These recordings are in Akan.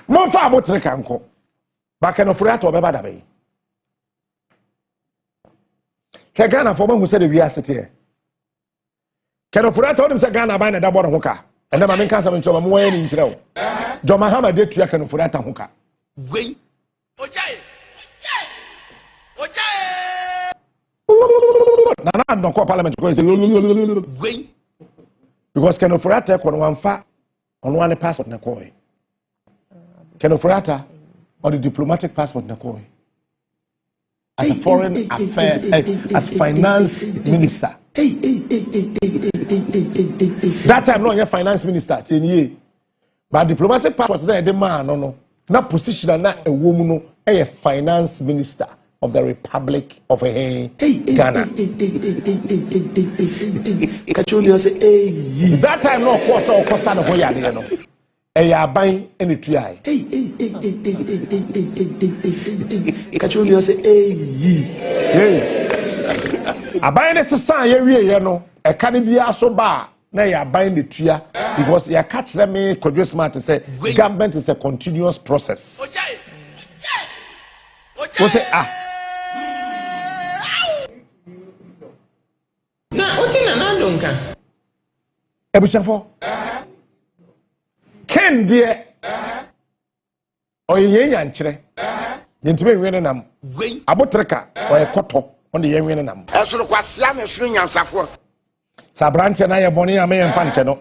Mo fa abo Trica nko. Ba Ken Ofori-Atta obeba da be. Ke Ghana for man who said we are sitting. Ken Ofori-Atta onim say Ghana ba na da bodo ho ka. Ene ma men kan say ncho mo wan ni nkyerɛ wo. Jo Mahama de tua Ken Ofori-Atta ho ka. Gwen. Ojaye. Nana don't call parliament because Ken Ofori-Atta kon wan fa on one passport na koy. Ken Ofori-Atta or the diplomatic passport na koy. As a foreign affairs, as finance minister. That time no, you're finance minister 10 years. But diplomatic passport na the man no. Na position na a woman no a finance minister of the Republic of Ghana. That time no course or course no hoya de no. E ya ban ene tuai. Ikachuli say aban ne sesan ye wie no e ka ne bia so ba na ya ban ne tua because ya catch them me Kwadwo smart say government is a continuous process. What say Na otina na ndonka. Ebushafo Ken die oye nyankyere yentime wiene nam abotreka oye koto on de yenwene nam Esoro kwasia me firi nyansafo. Sabrante na ye boni ame yemfa nche no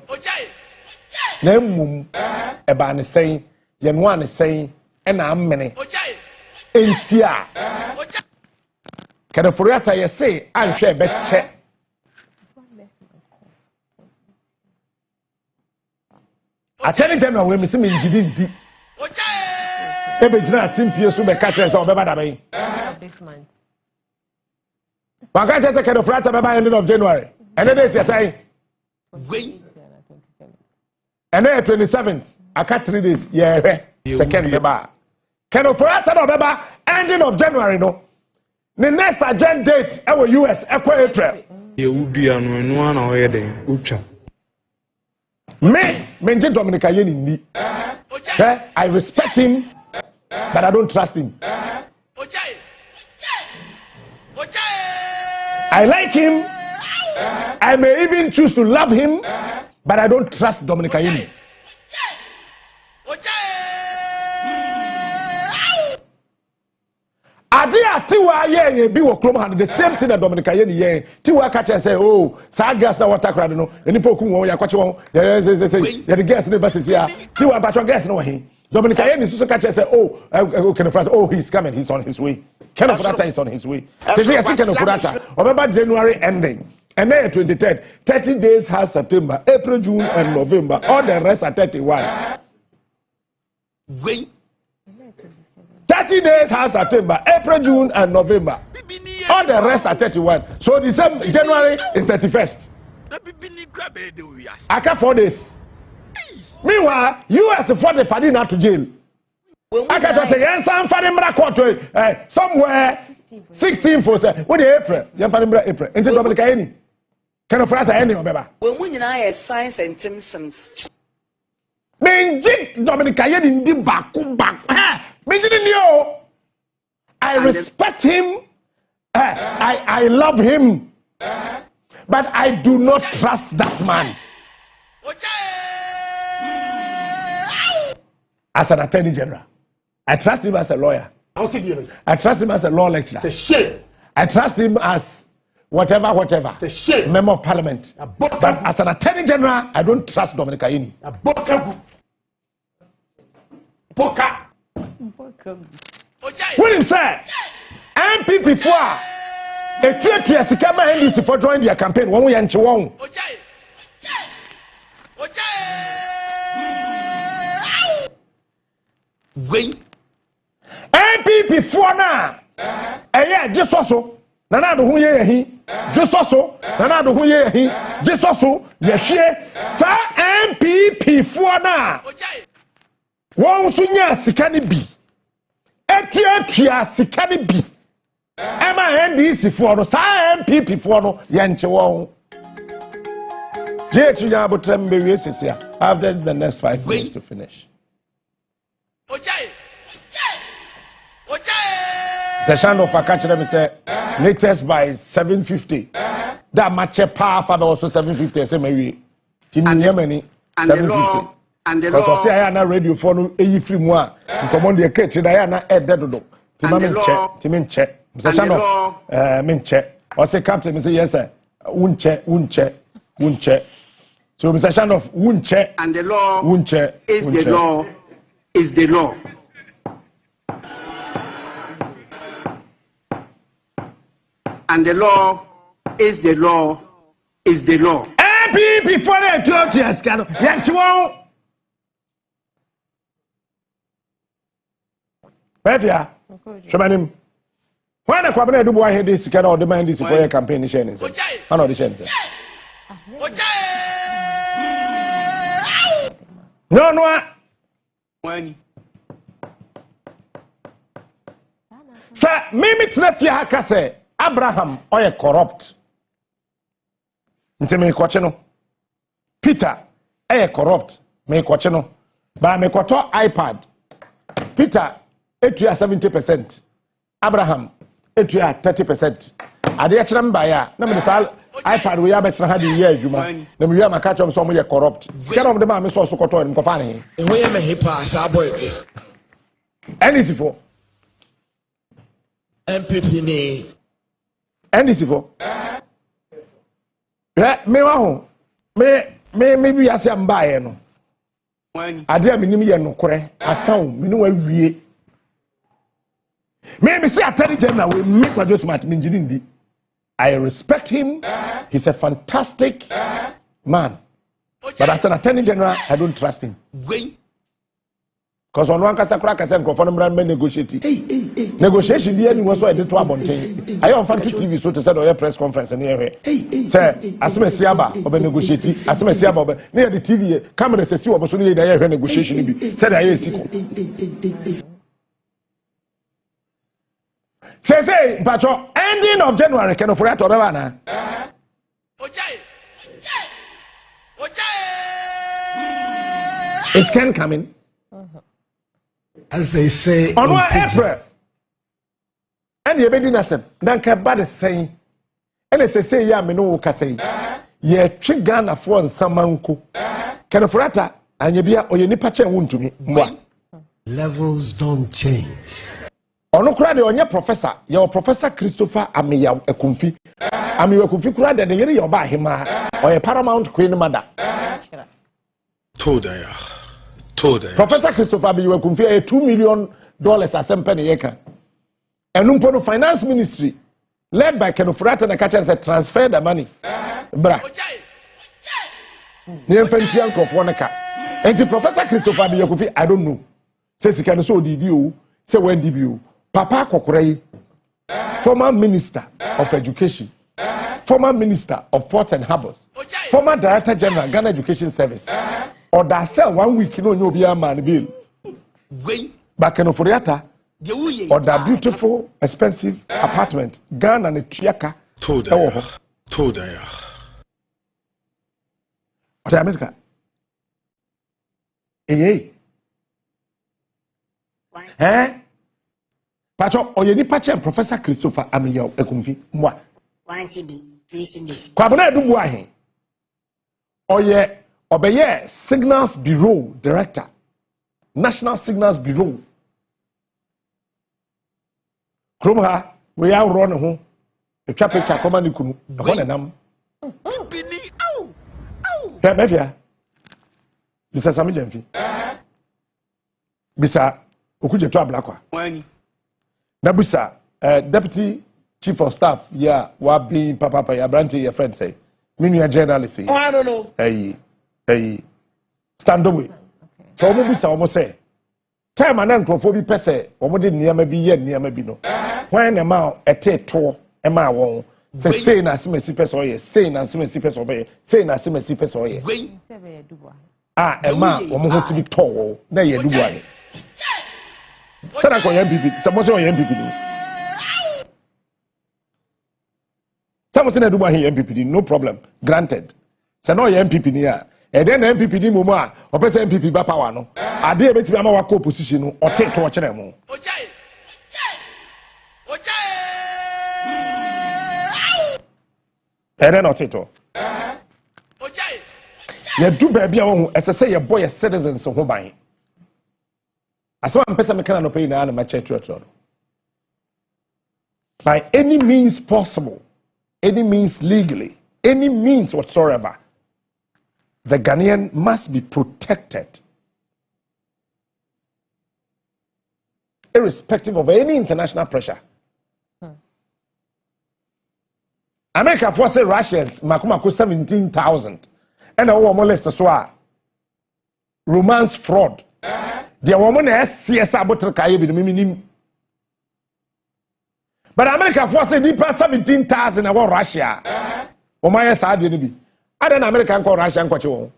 na mmum eba ne sen ye no ane sen e na amene entia Ken Ofori-Atta ye say anhwe be che Attorney General we misi me njidi ebe jina simpie so be catch say obeba da ben this month Waka say Ken Ofori-Atta be by end of January and then they say and then 27th aka 3 days yeah second beba Ken Ofori-Atta no beba ending of January no the next agenda date e US April ye udua no enu na o ye den utwa Me Dominica Yeni. I respect him, but I don't trust him. I like him. I may even choose to love him, but I don't trust Dominica Yeni. Adia tiwa ye bi wo krom hand the same thing that Dominica Yeni ye tiwa catch and say oh sa gas na water crowd no enipa oku won ya kwache won say the gas no basis here tiwa patron gas no he Dominica Yeni so catch and say oh Ken Ofori-Atta oh he's coming he's on his way Ken Ofori-Atta is on his way say Ken Ofori-Atta remember January ending and then 23rd 30 days has September April June and November all the rest are 31 30 days has September, April, June, and November. All the rest are 31. So December, January is 31st. I got 4 days. Meanwhile, US for the party not to jail. I got say, yes, I'm finding somewhere 16 for say, what the April? You're finding April. Into Dominica any? Ken Ofori-Atta any or beba? When we are Science and Simpsons. Menjik Dominica Yeni ndi baku. I respect him. I love him. But I do not trust that man. As an attorney general. I trust him as a lawyer. I trust him as a law lecturer. I trust him as whatever. Member of parliament. But as an attorney general, I don't trust Dominica Yeni. When him say MPP for a trade Sikama NDC for join their campaign one way and chiwon. MPP for na yeah just so nana do hu ye hi just so nana do hu ye hi just so ye hwe sa MPP for na won so nya sika ne bi etua sika ne bi ema NDC for no sa MPP for no ye nche won je nya botrem be we sesia after the next 5 minutes to finish The Shand of catch them say latest by 750. That match power for also 750. Say maybe Timmy 750. And the because I say law I na radio phone e free mu a command the catch I na e dead do. Timin check. Mr. Shand of min check. Or say captain me say yes sir. Wun check. So Mr. Shand of wun check. and the law Wun check. is the law is the law. And the law is the law is the law. Before they 12 years, can you? Bevia, Shamanim. When a Kwabena do boy head this can all demand this for your campaign. I know the chance. No. When Sir, maybe Trefia Hakase, Abraham, or corrupt. Nti me kwache Peter corrupt me kwache no ba me kwato iPad Peter etua 70% Abraham etua 30% ade akira mba ya na me sal iPad we ya betra ha de ye adwuma na me wi amaka chom so mo ye corrupt sika no de ma me so koto ni kofa ne ho ye me hipa sa boy NDC for MPP ni NDC for me wa ho me bi ase amba ye no when ade a menim ye no kore asan me no awie me say attorney general we me Kwadwo smart me ngini ndi I respect him. He's a fantastic man, but as an attorney general I don't trust him because on one kasa kura kasa microphone mbra me negotiate negotiation bi ani wo so e de to abonten aye on fan to TV so to say the press conference na here say asemesi aba obe negotiate asemesi aba obe na the TV camera say si wo so na here negotiation bi say the aye siko say pacho ending of January can Ofori-Atta obeba na is Ken coming as they say on what April and you be dinasem dan ka ba de sen ene say ya me no ka say ye twi Ghana for nsamanko Ken Ofori-Atta anya bia oye nipa chen wontumi mwa levels don't change. Ono kura de onye professor ye Professor Christopher Ameya Ekumfi Ameya Ekumfi kura de yere ye oba hema oye Paramount Queen mother Toda ya. Professor Christopher Ameya Ekumfi $2 million asempe ne yeka enumpo no finance ministry led by Ken Ofori-Atta na catch and transfer the money bra ne fantian krofo ne ka enti Professor Christopher Ameya Ekumfi I don't know say sika no so di bi o say when di bi o Papa Kokorai, former Minister of Education, former Minister of Ports and Harbors, former Director General, Ghana Education Service, or that sell 1 week, no be a man bill. Back in Ofori-Atta, or that beautiful, expensive apartment, Ghana and Trica. Toda ya. What America? Pacho oyeni pache Professor Christopher Ameya Ekumfi mwa 1 CD 3 CDs kwa bona edu bua he oye obeye Signals Bureau Director National Signals Bureau krom ha we ya ro ne ho etwa picture koma ne kunu ho ne nam bini au mafia bisa Sami Jamfi bisa okuje to ablakwa when Nabusa, Deputy Chief of Staff, yeah, wabi papa ya brandy your friend say. Minu journalist. oh I don't know Hey. Stand away. So Nabusa almost say. Time and nkrofo bi pese, omo de niam bi ye niam bi no. When amount ete to e ma won. Say na simesi pese oye, say na simesi pese oye, say na simesi pese oye. E ma omo ho tibi to na ye dubu ani. Sana ko MPP, samoso o MPP ni. Samoso na duba he MPP ni, no problem, granted. Sana o MPP ni a, e den na MPP ni momo a, o pese MPP ba power no. Ade e betimi ama wa ko opposition no, o te to o kire mo. And then not it all. You do baby, as I say, your boy is citizens of Hobay. As one person can pay now, my church. By any means possible, any means legally, any means whatsoever, the Ghanaian must be protected, irrespective of any international pressure. America forced Russians, Makumako 17,000, and a woman list as well. Romance fraud. The woman has CSA bottle Kayabi minim. But America forced deeper 17,000 about Russia. Omaya Sadi be. I don't American call Russia and Quacho.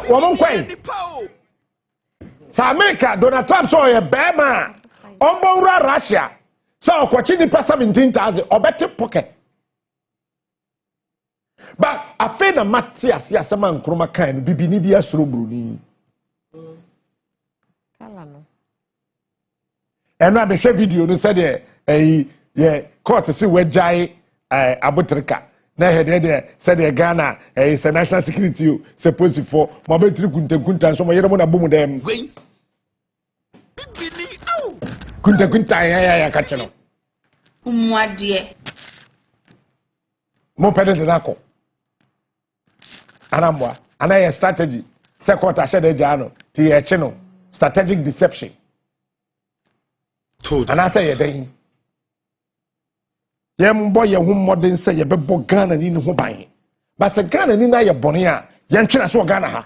Woman quay. So America, Donald Trump saw a bema on Russia. So, Quachini pass 17,000 or better pocket. But I feel a Matias Yasaman Chroma kind, Bibinibia Srubruni. And I share video, no said, court to see where Jai Trica. Now, there said a Ghana, it's a national security supposed for Mabetri Kunta, so my Yermona boom them. Kunta, ya catchano. Moi, dear. More better than Ako. Anamwa, and I a strategy. Second, I said, Jano, Tia Cheno, strategic deception. And I say, a day. Yam boy, your home modern say, you be Ghana in Hobay. But a Ghana in your Bonia, Yanchina so Ghana.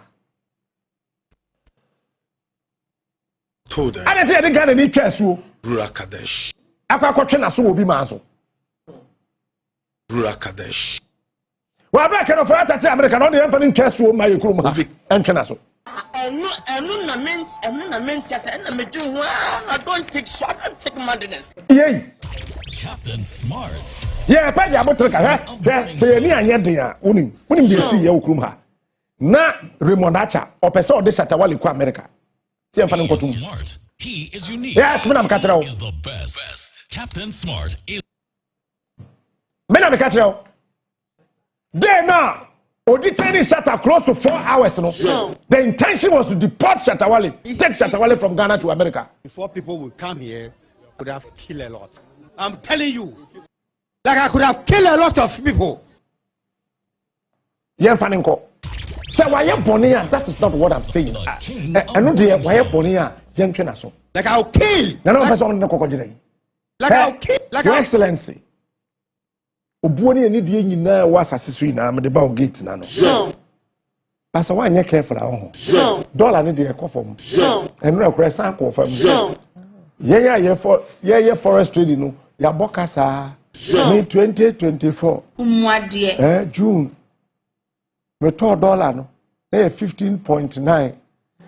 I didn't say the Ghana need Chesu. Rakadesh. Aquacochena so will be Mazo. Rakadesh. Well, I can offer that American on the infant Chesu, my Kuruma, and Chenaso. I don't take shot, I take madness. Yay. Captain Smart. Yeah, Paddy, I'm not say me and Yadia, wouldn't you see Yokruma? Na Remondacha, or Peso de Satawali, America. Smart. He is unique. Yes, Madam Catro is the best. Captain Smart is. Madam Catro. There now, Oditani Shatta close to 4 hours. No? The intention was to deport Shatawale, take Shatawale from Ghana to America. Before people would come here, I could have killed a lot. I'm telling you, like I could have killed a lot of people. Yeah, Faninko. So why you Bonia? That is not what I'm saying. I know the why you Bonia. Like I'll kill. None of us on the crocodile. Like I'll kill. Like Your Excellency. Obuoni any day nyina was asisi na me de ba gate na no. Pastor why you careful ahụ. Dollar ni dey ekọ fam. Enura kura san kọ fam. Yeah forest trading no. Ya bokasa. May 2024. June. Me $2 no. 15.9.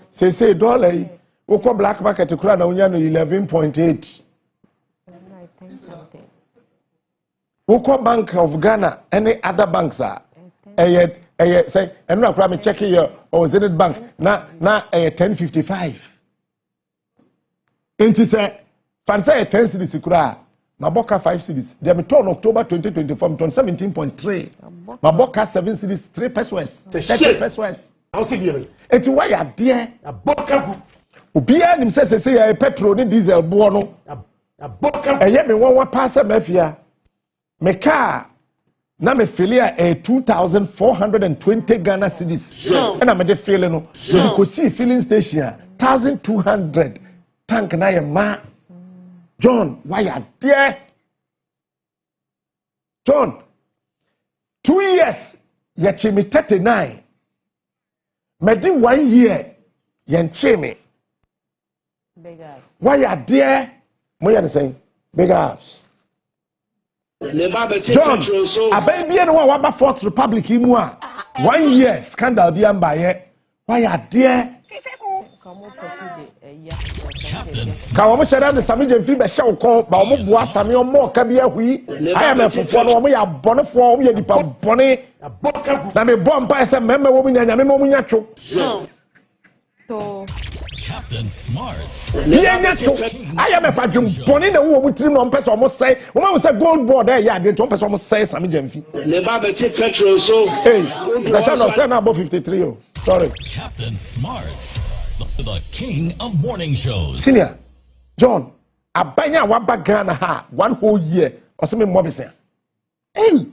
Say dollar Oko black market kura na unya no 11.8. Oko Bank of Ghana, any other banks are. Say, and no kura me check your or Zenith Bank na 1055. Enti say, fancy 10 cities kura. Maboka 5 cities. They me turn October 2024, me turn 17.3. Maboka 7 cities, 3 pesos. 30 pesos. Enti why you there? Maboka Ubia nim say petrol ni diesel bo no. Eye me won pass mafia. Me car na me filia 2,420 Ghana cedis. And I me de feel no. So you could see filling station 1,200 tank na ye ma. John, why you there? John, 2 years ye chimi 39. Me di 1 year ye chimi. Why you there? What are saying? Big ups. John, a baby and one about Fourth Republic in 1 year scandal be by ye. Why you there? Kawamu share the Sami Jemfi show call Bawumia Sami or more Kabia we. I am a for we are born for me the bonnet. Na me bomb by some member woman and a memory natural. Captain Smart. Yeah, so I am a fadum born in the womb with no person almost say, when I say gold board there, yeah, they don't person almost say Sami Jemfi. Never take petrol, so. Hey, the channel say now about 53. Oh, sorry. Captain Smart, the king of morning shows. Senior, John, Abanya waba Ghana ha 1 whole year or something more say. Hey.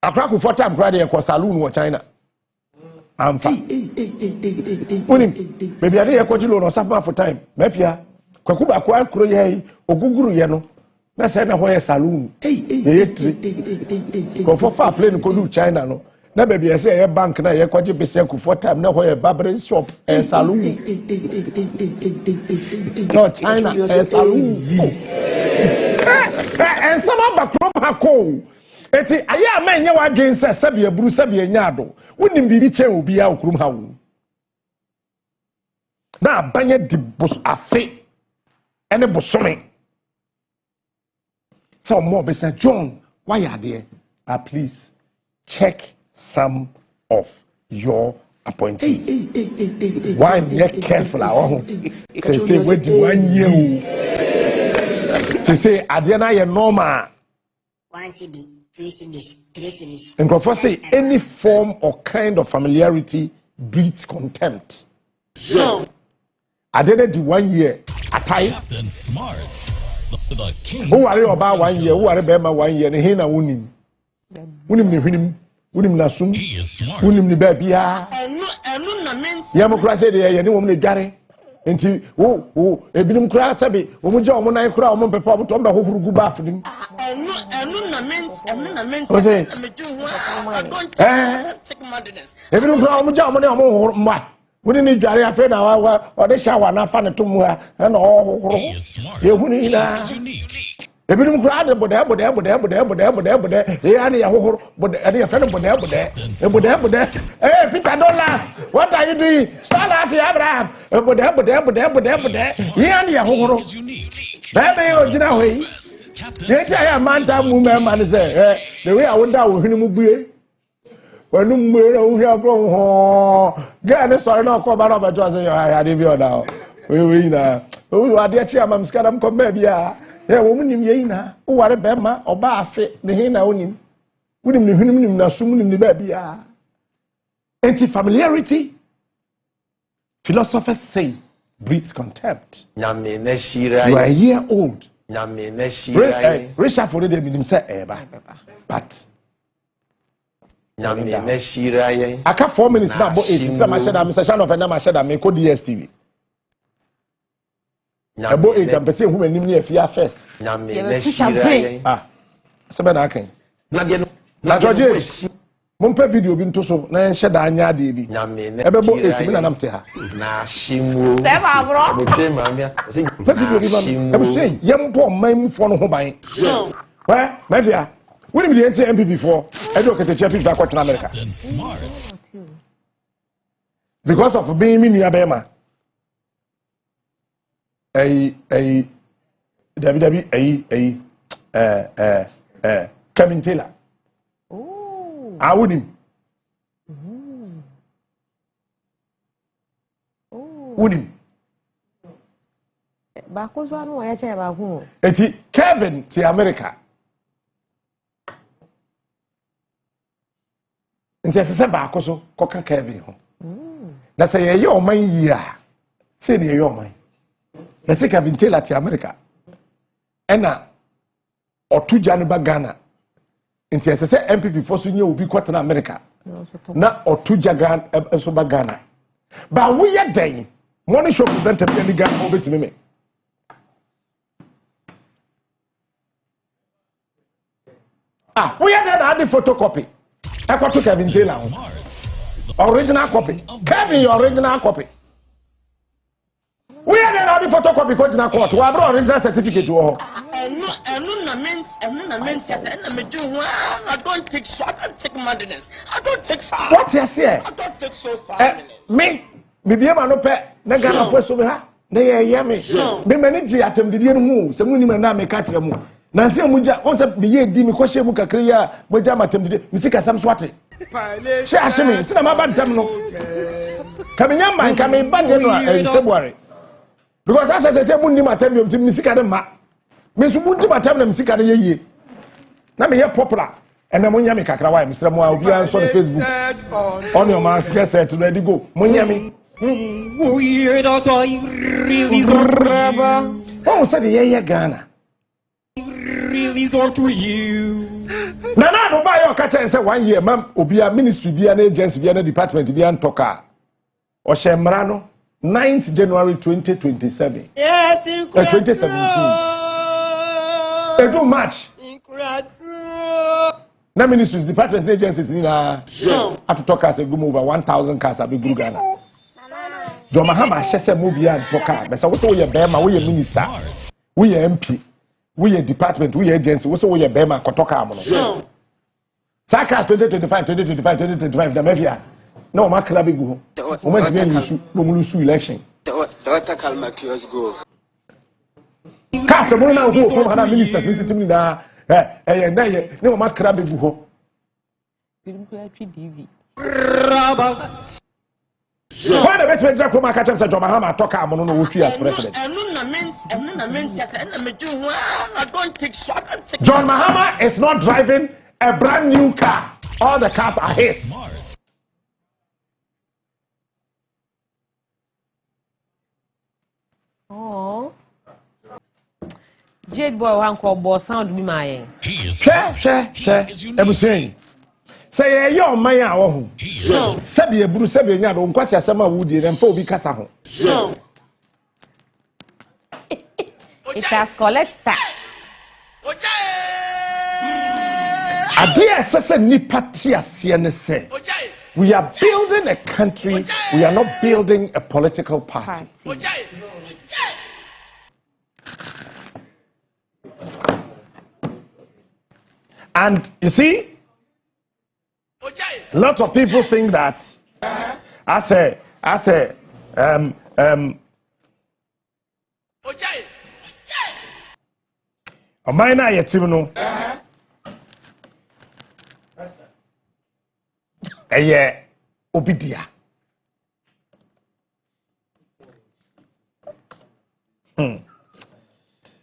Akraku for time Friday and saloon or China. I'm fine. Maybe I didn't quote you on suffer for time. Mafia, Kwakuba Kwan Kroye, or Guguru Yano. That's a saloon. Go for far plane go to China. No, now baby, I say a bank now, you're quite a bit for time now, where a barber's shop and saloon. No, China and saloon. And some of the Hako. Eti aya man nya wadwen se sabia buru sabia nyaado wonim bibi chen obi a okrum hawo na abanye di bos afe ene bosome so more be say John why are there please check some of your appointees why be careful awo say wait 1 year say ade na ye normal 1 CD 2 CDs, 3 CDs. And God say any form or kind of familiarity breeds contempt. So, I did it 1 year. Captain Smart, the king. Who are you about 1 year? Who are you about 1 year? He na wunim. Wunim nasum. He is smart. Wunim ni baby ya. Yamukra say the ye ni woman gare. Enti ebinim kura sabe omugya omunan kura omon pepa omo tomba hohuru gu bafu nim ebinim kura omugya omunan omo hohuru ma woni ni dware afa na wa ode shawa na fa ne tomu ha na hohuru ye huni na ebinim kura de boda ye ani ya hohuru boda ya fa ne boda Peter don't laugh. What are you doing? Stop laughing, Abraham. Boda ye ani ya hohuru baby ojina we ye ti aya manta mu man say the way I wonder wo huni mu bue wanu mu na wo hia bro ho Gyan sorry na ko ba na ba to say ya dey be oda we na we wa dey chi am skadam ko ma bia wo munim ye na wo ware be ma oba afe ne he na wonim wonim ne hwunim na sum nim ne ba bia anti-familiarity philosophers say breeds contempt. You are a year old. Richard for the minim say eba but I can't 4 minutes now about 8 I'm Mr. Shan of and I'm me code DSTV about 8 I'm person who name near fear first somebody can na George Mumpe video bi nto so na enhye da anya de bi ebebo 8 mi na nam te ha na shimu se ba bro video bi ba ebu say yempo manfo no ho ban wa mafia we ni enti MPP for edo kete chair FIFA kwat na America because of being me nua be ma Kevin Taylor Awunim. Unim. Bakozo anu wa yacha ba hu. Eti Kevin ti America. Nti se bakozo koka Kevin ho. Na se ye oman yi a. Se ne ye oman. Na se Kevin Taylor ti America. Ena otuja ne ba Ghana. Nti se MPP for so nye obi kwata na America na otuja Ghana so ba Ghana ba we ye den money show presenter bi ni Ghana obetimi me we ye den ade photocopy e kwato Kevin Taylor original copy Kevin your original copy we ye den ade photocopy ko jina court we have original certificate wo I don't take so. I don't take madness. I don't take far. What you say? I don't take so far. Me be ma no pe na Ghana for so be ha na ye me me manage atem didie no mu se mu ni na me ka kire mu na se mu ja on se be ye di me ko hye mu kakre ya mo ja matem didie mi sika sam swate She ashimi. Tina ma ban tem no. Kaminya man kami ban January February. Because as I say mundi matem yom tim nisika de ma. Me su mundi matem na nisika de yeye. Na me here popular. And then munya me kakra wa Mr. Mo obi an so on Facebook. On your mask get set ready go. Munya me. Oh, said yeye Ghana. Release unto you. Nana do buy your catch and say 1 year, ma'am, Obia ministry, be an agency, be an department, be an toka. Or Shemrano, 9th January 2027. Yes, 2017. They do much. Na ministries, departments, agencies in have to talk as a go over 1,000 cars a big Ghana. John Mahama, she said, move and toka. But so we are Bema, we are minister, we are MP. We are department, we are agency, we so we are Bema Kotoka Amono. Sakas 2025, the Mavia. No, Macrabi go. Moment to be Mumusu election. Dr. Kalmakios go. Cast a Mona who from Hana ministers into me now. No, Macrabi go. Why the better Jack from Macacham said John Mahama talk Amono as president? I don't take shot. John Mahama is not driving a brand new car. All the cars are his. Oh. Jade boy one call boss sound be my. Share. I'm saying. Say your man ho. Sabi eburu sabi nya do nkwasi asema wudi dem fa obi kasa ho. It has collected. Adia sese nipa ti ase ne se. We are building a country, we are not building a political party. And you see, a lot of people think that I say, a minor yetimno, obidia.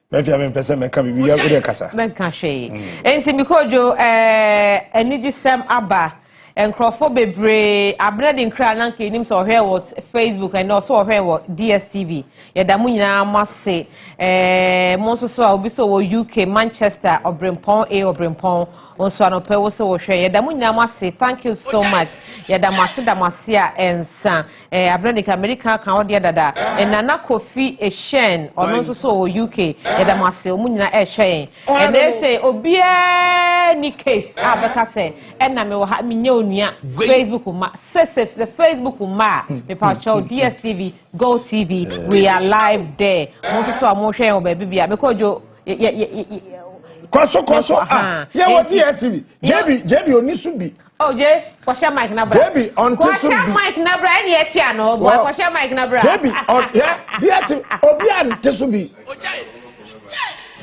Maybe I'm in person, I can be a casa. Men can she. And Timikojo, energy Sam Abba. And Crawford Bebre, Abred in Crananki, names or here what Facebook and also here what DSTV. Yadamunya must say, Monso will be so UK, Manchester, or Brimpon, or Brimpon, on Swano Pewoso share. Yadamunya must say, thank you so much. Yadamasia and San, Abred America, Canada, Dada, and Nana Kofi a Shen, or also so UK, Yadamasi, Munina a Shen. And they say, Obia ni case, Abacase, and I will have me Facebook the Facebook the Patriotism DSTV Go TV we are live there want to more share baby because you Koso yeah what DSTV JB onisubi oh je kwasha mic na bra JB on kwasha mic na bra any etia no boy kwasha mic na bra JB on yeah DSTV obi an tesubi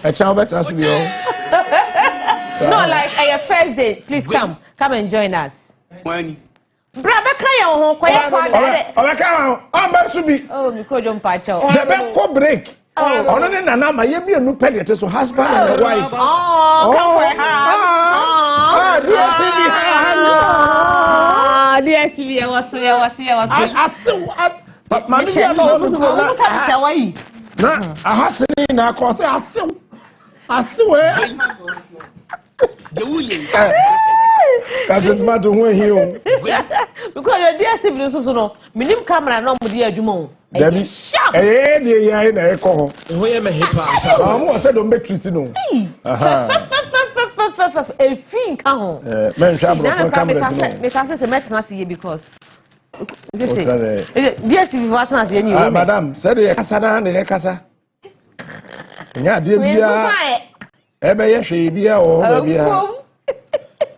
a channel better to be no like your first day please come and join us Money. Brother, cry on home, quiet. Oh, because you're Pacho. The break. Oh, no, no, my be a new penny to husband and wife. Oh, come for her. DSTV, I was here. But my I has in our course. I swear. Because it's matter when he because your DSTV is also no minimum camera no mo dia adwuma o Debbie dey yan na e ko ho e me hipa mo say don't be treat no e fin ka ho men sha bro for camera no me can say metna see because DSTV watna see any madam say dey kasa na dey kasa nya dey bia e be ye hwe bia o be bia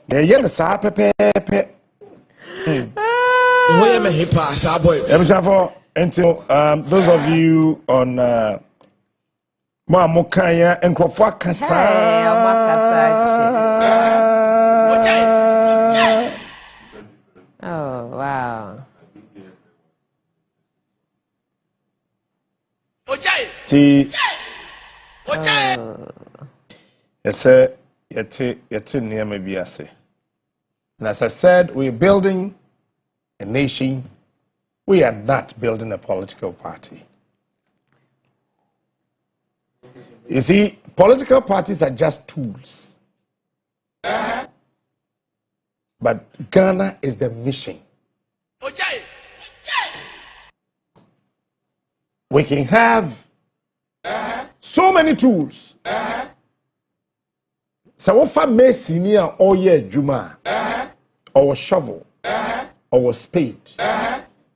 yeah, the sa pepe. Until those of you on Mokaya and Krofakasa. see, it's a near maybe I say. And as I said, we're building a nation. We are not building a political party. You see, political parties are just tools. But Ghana is the mission. We can have so many tools. So what for me senior oye juma, or shovel, or spade,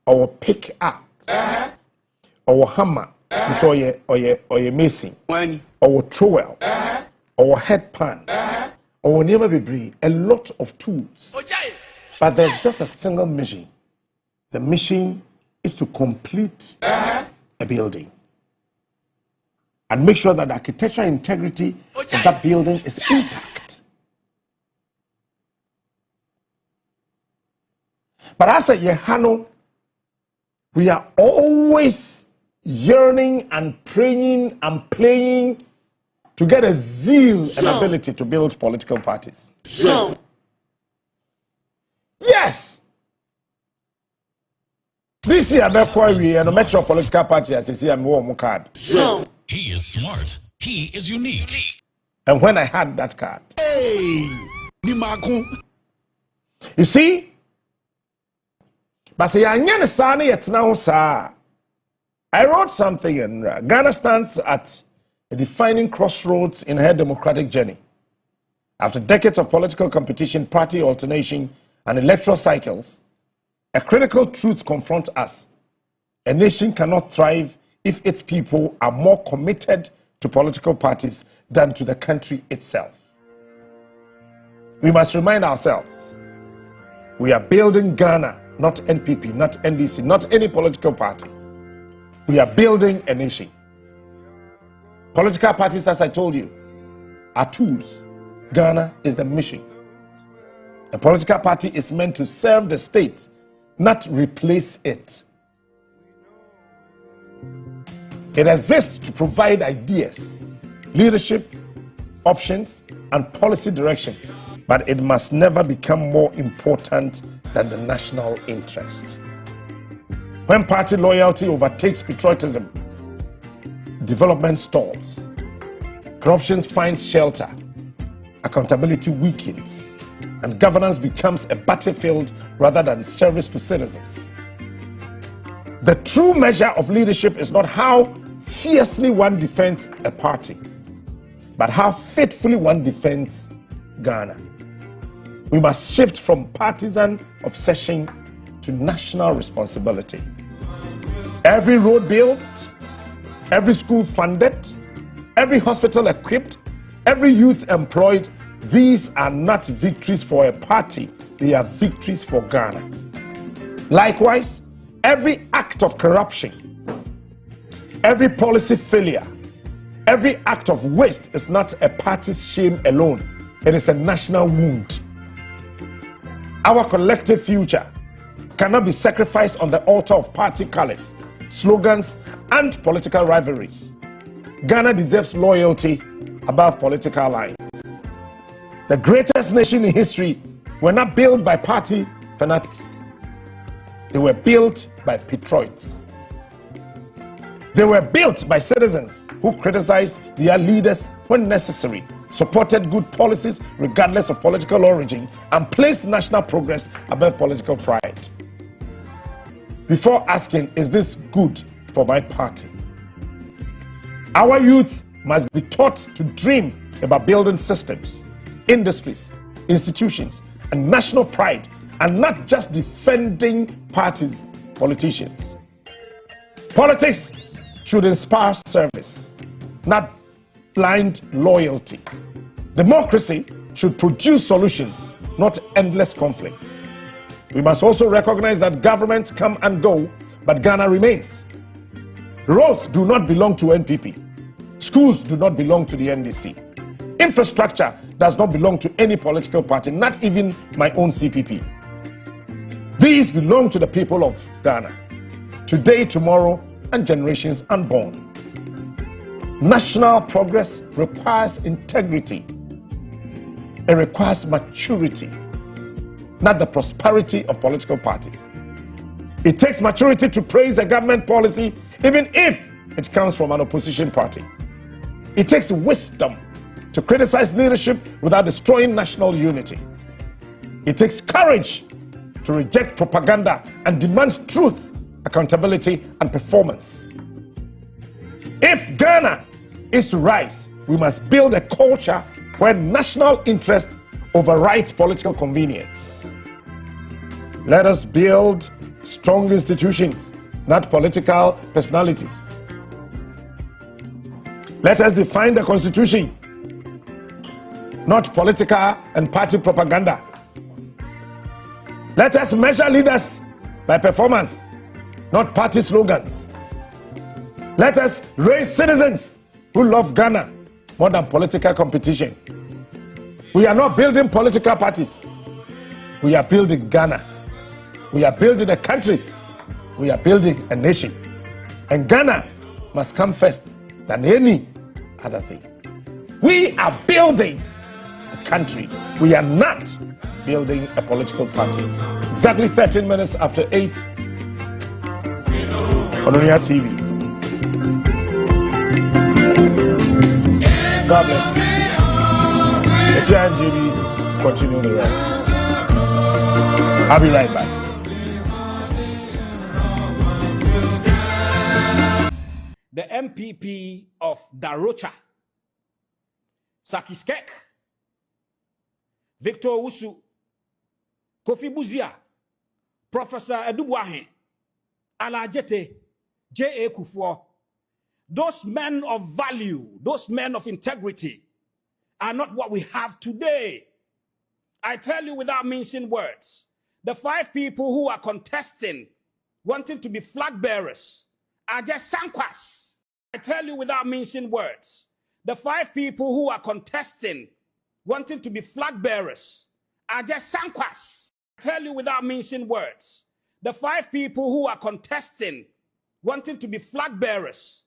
or pickaxe, or hammer, so or mason, or trowel, or headpan, or never be a lot of tools. But there's just a single mission. The mission is to complete a building and make sure that the architectural integrity of that building is intact. But as a Yehano, we are always yearning and praying and playing to get a zeal and ability to build political parties. Yes. This year, we are a metro political party as I see I'm warm card. He is smart. He is unique. And when I had that card, you see, but I wrote something in Ghana stands at a defining crossroads in her democratic journey. After decades of political competition, party alternation, and electoral cycles, a critical truth confronts us. A nation cannot thrive if its people are more committed to political parties than to the country itself. We must remind ourselves, we are building Ghana, not NPP, not NDC, not any political party. We are building a nation. Political parties, as I told you, are tools. Ghana is the mission. A political party is meant to serve the state, not replace it. It exists to provide ideas, leadership, options, and policy direction, but it must never become more important than the national interest. When party loyalty overtakes patriotism, development stalls, corruption finds shelter, accountability weakens, and governance becomes a battlefield rather than service to citizens. The true measure of leadership is not how fiercely one defends a party, but how faithfully one defends Ghana. We must shift from partisan obsession to national responsibility. Every road built, every school funded, every hospital equipped, every youth employed, these are not victories for a party, they are victories for Ghana. Likewise, every act of corruption, every policy failure, every act of waste is not a party's shame alone, it is a national wound. Our collective future cannot be sacrificed on the altar of party colors, slogans, and political rivalries. Ghana deserves loyalty above political lines. The greatest nation in history were not built by party fanatics. They were built by patriots. They were built by citizens who criticized their leaders when necessary, supported good policies regardless of political origin, and placed national progress above political pride. Before asking, is this good for my party? Our youth must be taught to dream about building systems, industries, institutions, and national pride, and not just defending parties, politicians. Politics should inspire service, not blind loyalty. Democracy should produce solutions, not endless conflict. We must also recognize that governments come and go, but Ghana remains. Roads do not belong to NPP. Schools do not belong to the NDC. Infrastructure does not belong to any political party, not even my own CPP. These belong to the people of Ghana, today, tomorrow, and generations unborn. National progress requires integrity. It requires maturity, not the prosperity of political parties. It takes maturity to praise a government policy, even if it comes from an opposition party. It takes wisdom to criticize leadership without destroying national unity. It takes courage to reject propaganda and demand truth, accountability, and performance. If Ghana is to rise, we must build a culture where national interest overrides political convenience. Let us build strong institutions, not political personalities. Let us define the constitution, not political and party propaganda. Let us measure leaders by performance, not party slogans. Let us raise citizens who love Ghana more than political competition. We are not building political parties. We are building Ghana. We are building a country. We are building a nation. And Ghana must come first than any other thing. We are building a country. We are not building a political party. Exactly 13 minutes after 8 on Oyerepa TV. God bless you. If you are JB, continue the rest. I'll be right back. The MPP of Darocha, Sakiskek, Victor Wusu, Kofi Buzia, Professor Edubuahen, Alajete, J.A. Kufuor, those men of value, those men of integrity are not what we have today. I tell you without mincing words, the 5 people who are contesting, wanting to be flag bearers, are just sankwas. I tell you without mincing words, the 5 people who are contesting, wanting to be flag bearers, are just sankwas. I tell you without mincing words, the 5 people who are contesting, wanting to be flag bearers,